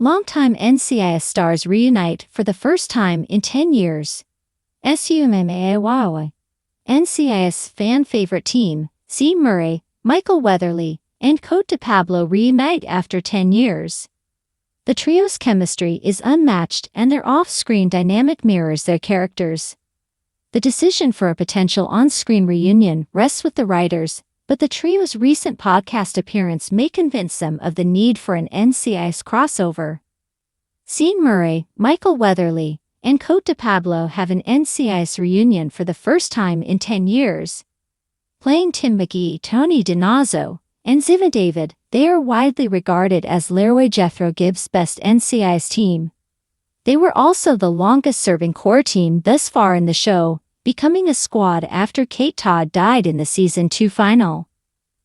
Longtime NCIS stars reunite for the first time in 10 years. NCIS fan favorite team, C. Murray, Michael Weatherly, and Cote de Pablo reunite after 10 years. The trio's chemistry is unmatched and their off-screen dynamic mirrors their characters. The decision for a potential on-screen reunion rests with the writers, but the trio's recent podcast appearance may convince them of the need for an NCIS crossover. C. Murray, Michael Weatherly, and Cote de Pablo have an NCIS reunion for the first time in 10 years. Playing Tim McGee, Tony DiNazzo, and Ziva David, they are widely regarded as Leroy Jethro Gibbs' best NCIS team. They were also the longest-serving core team thus far in the show, becoming a squad after Kate Todd died in the Season 2 final.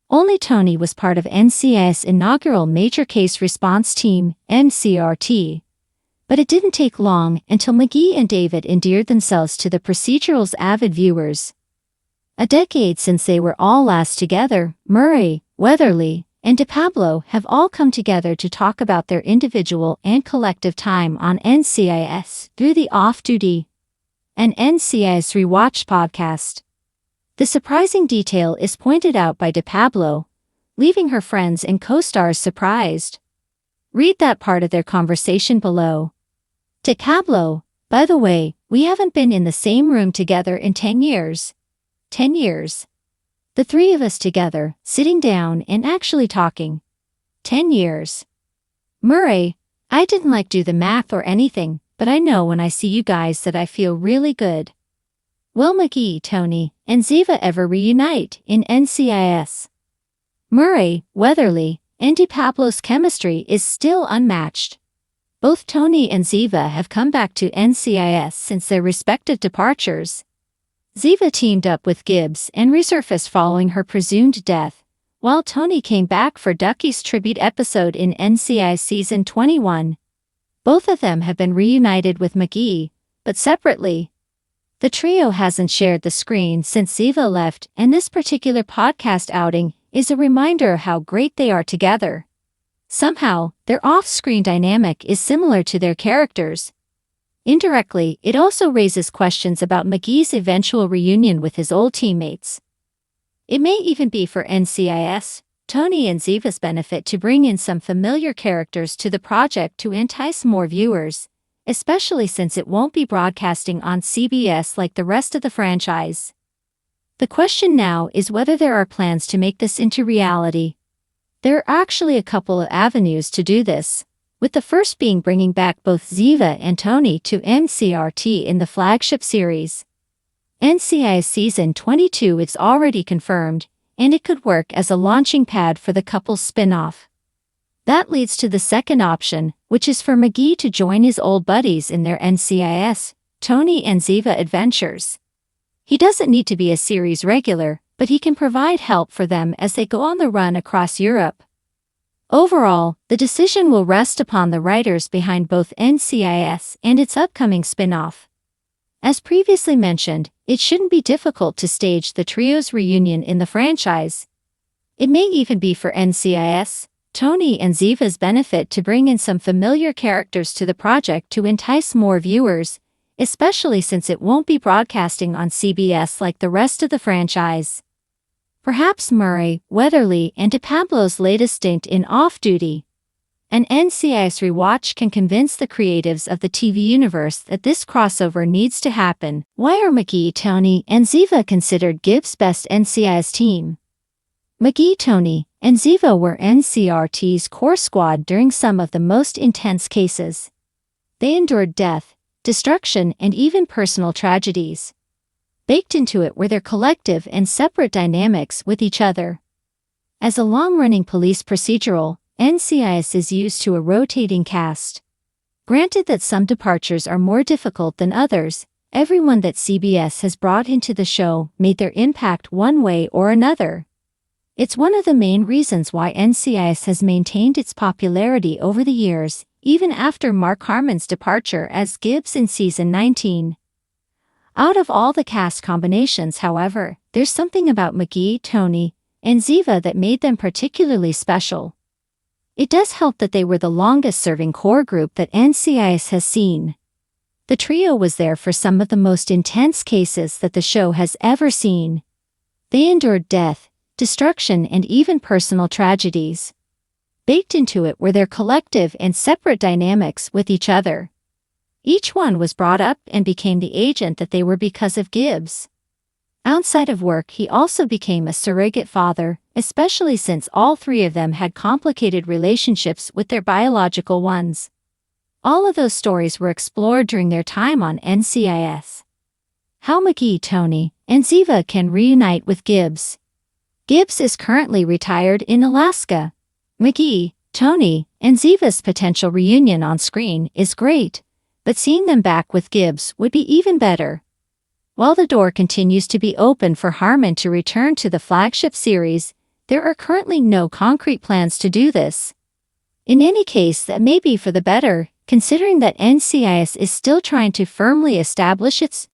Only Tony was part of NCIS' inaugural Major Case Response Team, MCRT. But it didn't take long until McGee and David endeared themselves to the procedural's avid viewers. A decade since they were all last together, Murray, Weatherly, and de Pablo have all come together to talk about their individual and collective time on NCIS through the Off Duty, an NCIS Rewatch podcast. The surprising detail is pointed out by de Pablo, leaving her friends and co-stars surprised. Read that part of their conversation below. De Pablo, by the way, we haven't been in the same room together in 10 years. 10 years. The three of us together, sitting down and actually talking. 10 years. Murray, I didn't do the math or anything, but I know when I see you guys that I feel really good. Will McGee, Tony, and Ziva ever reunite in NCIS? Murray, Weatherly, and de Pablo's chemistry is still unmatched. Both Tony and Ziva have come back to NCIS since their respective departures. Ziva teamed up with Gibbs and resurfaced following her presumed death, while Tony came back for Ducky's tribute episode in NCIS Season 21. Both of them have been reunited with McGee, but separately. The trio hasn't shared the screen since Ziva left, and this particular podcast outing is a reminder how great they are together. Somehow, their off-screen dynamic is similar to their characters. Indirectly, it also raises questions about McGee's eventual reunion with his old teammates. It may even be for NCIS, Tony and Ziva's benefit to bring in some familiar characters to the project to entice more viewers, especially since it won't be broadcasting on CBS like the rest of the franchise. The question now is whether there are plans to make this into reality. There are actually a couple of avenues to do this, with the first being bringing back both Ziva and Tony to NCRT in the flagship series. NCIS Season 22 is already confirmed, and it could work as a launching pad for the couple's spin-off. That leads to the second option, which is for McGee to join his old buddies in their NCIS, Tony and Ziva adventures. He doesn't need to be a series regular, but he can provide help for them as they go on the run across Europe. Overall, the decision will rest upon the writers behind both NCIS and its upcoming spin-off. As previously mentioned, it shouldn't be difficult to stage the trio's reunion in the franchise. It may even be for NCIS, Tony and Ziva's benefit to bring in some familiar characters to the project to entice more viewers, especially since it won't be broadcasting on CBS like the rest of the franchise. Perhaps Murray, Weatherly, and de Pablo's latest stint in Off Duty, an NCIS rewatch can convince the creatives of the TV universe that this crossover needs to happen. Why are McGee, Tony, and Ziva considered Gibbs' best NCIS team? McGee, Tony, and Ziva were NCRT's core squad during some of the most intense cases. They endured death, destruction, and even personal tragedies. Baked into it were their collective and separate dynamics with each other. As a long-running police procedural, NCIS is used to a rotating cast. Granted that some departures are more difficult than others, everyone that CBS has brought into the show made their impact one way or another. It's one of the main reasons why NCIS has maintained its popularity over the years, even after Mark Harmon's departure as Gibbs in Season 19. Out of all the cast combinations, however, there's something about McGee, Tony, and Ziva that made them particularly special. It does help that they were the longest-serving core group that NCIS has seen. The trio was there for some of the most intense cases that the show has ever seen. They endured death, destruction, and even personal tragedies. Baked into it were their collective and separate dynamics with each other. Each one was brought up and became the agent that they were because of Gibbs. Outside of work, he also became a surrogate father, especially since all three of them had complicated relationships with their biological ones. All of those stories were explored during their time on NCIS. How McGee, Tony, and Ziva can reunite with Gibbs. Gibbs is currently retired in Alaska. McGee, Tony, and Ziva's potential reunion on screen is great, but seeing them back with Gibbs would be even better. While the door continues to be open for Harmon to return to the flagship series, there are currently no concrete plans to do this. In any case, that may be for the better, considering that NCIS is still trying to firmly establish its